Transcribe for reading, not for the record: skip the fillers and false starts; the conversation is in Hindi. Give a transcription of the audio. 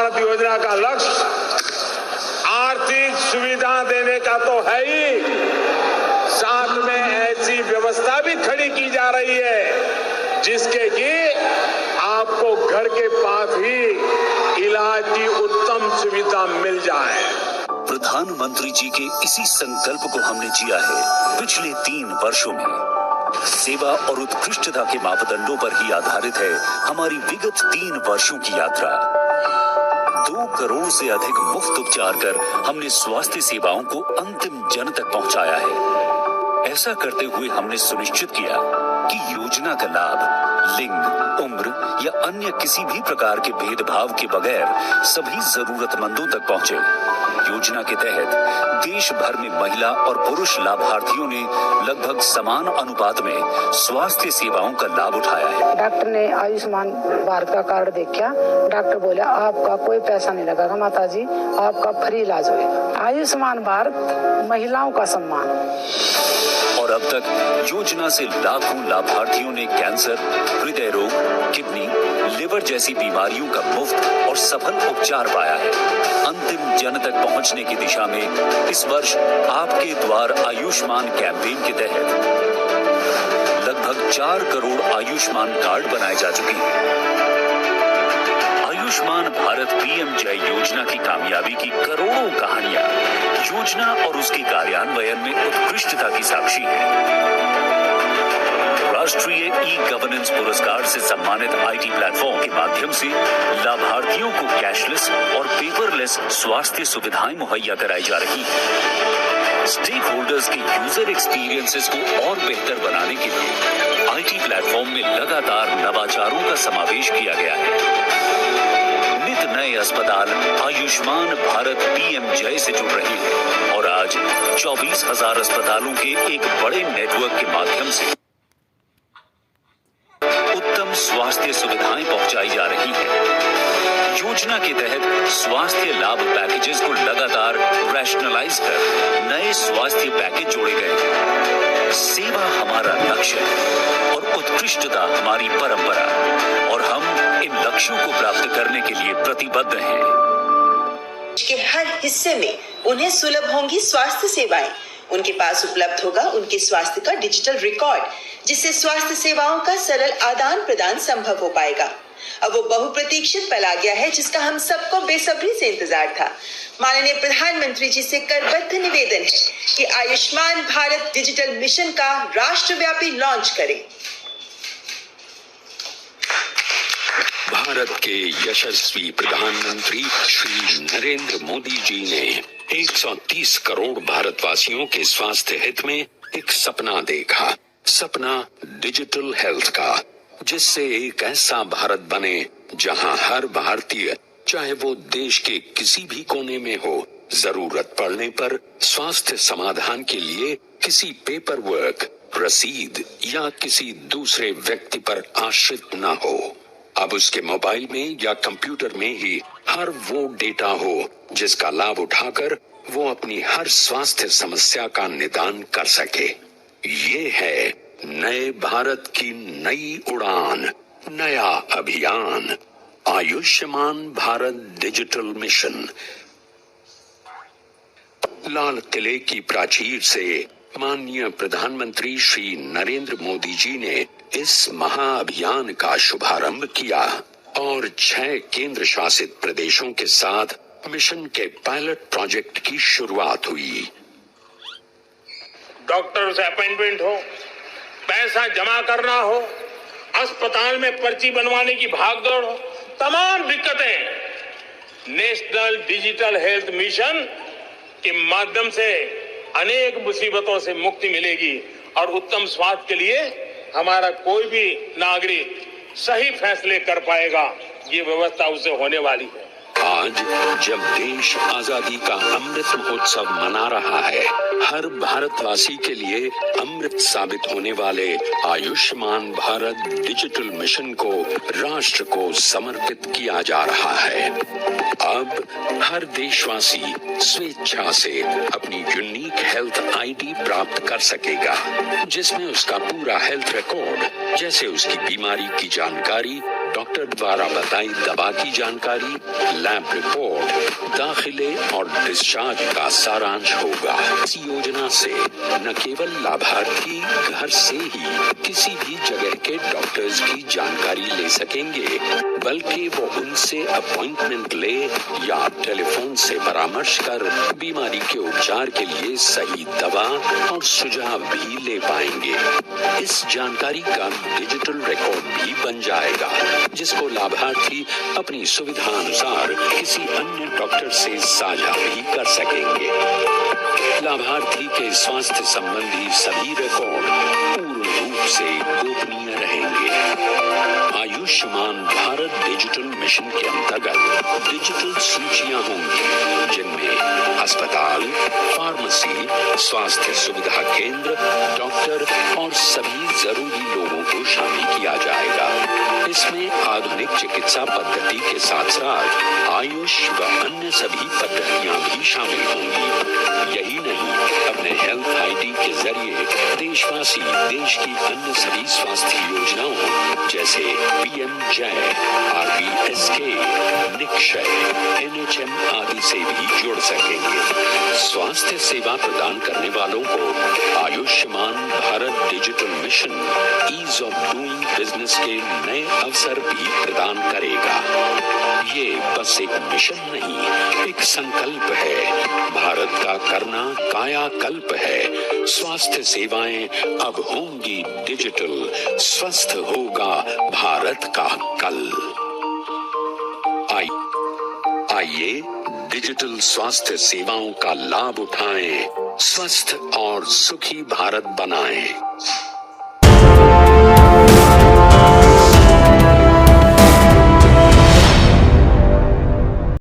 भारत योजना का लक्ष्य आर्थिक सुविधा देने का तो है ही, साथ में ऐसी व्यवस्था भी खड़ी की जा रही है जिसके कि आपको घर के पास ही इलाज की उत्तम सुविधा मिल जाए। प्रधानमंत्री जी के इसी संकल्प को हमने जिया है पिछले 3 वर्षों में। सेवा और उत्कृष्टता के मापदंडों पर ही आधारित है हमारी विगत 3 वर्षों की यात्रा। 2 करोड़ से अधिक मुफ्त उपचार कर हमने स्वास्थ्य सेवाओं को अंतिम जन तक पहुंचाया है। ऐसा करते हुए हमने सुनिश्चित किया कि योजना का लाभ लिंग, उम्र या अन्य किसी भी प्रकार के भेदभाव के बगैर सभी जरूरतमंदों तक पहुंचे। योजना के तहत देश भर में महिला और पुरुष लाभार्थियों ने लगभग समान अनुपात में स्वास्थ्य सेवाओं का लाभ उठाया है। डॉक्टर ने आयुष्मान भारत का कार्ड देखा, डॉक्टर बोला आपका कोई पैसा नहीं लगेगा माता जी, आपका फ्री इलाज होगा। आयुष्मान भारत महिलाओं का सम्मान। और अब तक योजना से लाखों लाभार्थियों ने कैंसर, हृदय रोग, किडनी, लिवर जैसी बीमारियों का मुफ्त और सफल उपचार पाया है। अंतिम जन तक पहुंचने की दिशा में इस वर्ष आपके द्वार आयुष्मान कैंपेन के तहत लगभग 4 करोड़ आयुष्मान कार्ड बनाए जा चुके हैं। आयुष्मान भारत पीएम जय योजना की कामयाबी की करोड़ों कहानियां योजना और उसके कार्यान्वयन में उत्कृष्टता की साक्षी है। राष्ट्रीय ई गवर्नेंस पुरस्कार से सम्मानित आईटी प्लेटफॉर्म के माध्यम से लाभार्थियों को कैशलेस और पेपरलेस स्वास्थ्य सुविधाएं मुहैया कराई जा रही है। स्टेक होल्डर्स के यूजर एक्सपीरियंसेस को और बेहतर बनाने के लिए आईटी प्लेटफॉर्म में लगातार नवाचारों का समावेश किया गया है। नित नए अस्पताल आयुष्मान भारत पीएम जय से जुड़ रहे हैं और आज 24,000 अस्पतालों के एक बड़े नेटवर्क के माध्यम से उत्तम स्वास्थ्य सुविधाएं पहुंचाई जा रही है। योजना के तहत स्वास्थ्य लाभ पैकेजेस को लगातार रैशनलाइज कर नए स्वास्थ्य पैकेज जोड़े गए हैं। सेवा हमारा लक्ष्य है और उत्कृष्टता हमारी परंपरा, और हम इन लक्ष्यों को प्राप्त करने के लिए प्रतिबद्ध हैं। के हर हिस्से में उन्हें सुलभ होंगी स्वास्थ्य सेवाएं। उनके पास उपलब्ध होगा उनके स्वास्थ्य का डिजिटल रिकॉर्ड, जिससे स्वास्थ्य सेवाओं का सरल आदान प्रदान संभव हो पाएगा। अब वो बहुप्रतीक्षित पल आ गया है जिसका हम सबको बेसब्री से इंतजार था। माननीय प्रधानमंत्री जी से करबद्ध निवेदन है कि आयुष्मान भारत डिजिटल मिशन का राष्ट्रव्यापी लॉन्च करें। भारत के यशस्वी प्रधानमंत्री श्री नरेंद्र मोदी जी ने 130 करोड़ भारतवासियों के स्वास्थ्य हित में एक सपना देखा। सपना डिजिटल हेल्थ का, जिससे एक ऐसा भारत बने जहां हर भारतीय, चाहे वो देश के किसी भी कोने में हो, जरूरत पड़ने पर स्वास्थ्य समाधान के लिए किसी पेपर वर्क, रसीद या किसी दूसरे व्यक्ति पर आश्रित न हो। अब उसके मोबाइल में या कंप्यूटर में ही हर वो डेटा हो जिसका लाभ उठाकर वो अपनी हर स्वास्थ्य समस्या का निदान कर सके। ये है नए भारत की नई उड़ान, नया अभियान, आयुष्मान भारत डिजिटल मिशन। लाल किले की प्राचीर से माननीय प्रधानमंत्री श्री नरेंद्र मोदी जी ने इस महाअभियान का शुभारंभ किया और 6 केंद्र शासित प्रदेशों के साथ मिशन के पायलट प्रोजेक्ट की शुरुआत हुई। डॉक्टर से अपॉइंटमेंट हो, पैसा जमा करना हो, अस्पताल में पर्ची बनवाने की भागदौड़ हो, तमाम दिक्कतें नेशनल डिजिटल हेल्थ मिशन के माध्यम से अनेक मुसीबतों से मुक्ति मिलेगी और उत्तम स्वास्थ्य के लिए हमारा कोई भी नागरिक सही फैसले कर पाएगा। ये व्यवस्था उसे होने वाली है। आज जब देश आजादी का अमृत महोत्सव मना रहा है, हर भारतवासी के लिए अमृत साबित होने वाले आयुष्मान भारत डिजिटल मिशन को राष्ट्र को समर्पित किया जा रहा है। अब हर देशवासी स्वेच्छा से अपनी यूनिक हेल्थ आईडी प्राप्त कर सकेगा, जिसमें उसका पूरा हेल्थ रिकॉर्ड, जैसे उसकी बीमारी की जानकारी, डॉक्टर द्वारा बताई दवा की जानकारी, लैब रिपोर्ट, दाखिले और डिस्चार्ज का सारांश होगा। इस योजना से न केवल लाभार्थी घर से ही किसी भी जगह के डॉक्टर्स की जानकारी ले सकेंगे, बल्कि वो उनसे अपॉइंटमेंट ले या टेलीफोन से परामर्श कर बीमारी के उपचार के लिए सही दवा और सुझाव भी ले पाएंगे। इस जानकारी का डिजिटल रिकॉर्ड भी बन जाएगा, जिसको लाभार्थी अपनी सुविधा अनुसार किसी अन्य डॉक्टर से साझा भी कर सकेंगे। लाभार्थी के स्वास्थ्य संबंधी सभी रिकॉर्ड पूर्ण रूप से गोपनीय रहेंगे। आयुष्मान भारत डिजिटल मिशन के अंतर्गत डिजिटल सूचियां होंगी, जिनमें अस्पताल, फार्मेसी, स्वास्थ्य सुविधा केंद्र, डॉक्टर और सभी जरूरी लोगों को शामिल किया जाएगा। इसमें आधुनिक चिकित्सा पद्धति के साथ साथ आयुष व अन्य सभी पद्धतियां भी शामिल होंगी। यही नहीं, अपने हेल्थ आईडी के जरिए देशवासी देश की अन्य सभी स्वास्थ्य योजनाओं जैसे पीएम जय, आरबीएसके, निक्षय, एनएचएम आदि से भी जुड़ सकेंगे। स्वास्थ्य सेवा प्रदान करने वालों को Ayushman Bharat digital mission ease of doing business के नए अवसर भी प्रदान करेगा। ये बस एक मिशन नहीं, एक संकल्प है। भारत का करना कायाकल्प है। स्वास्थ्य सेवाएं अब होंगी डिजिटल, स्वस्थ होगा भारत का कल। आइए डिजिटल स्वास्थ्य सेवाओं का लाभ उठाएं, स्वस्थ और सुखी भारत बनाएं।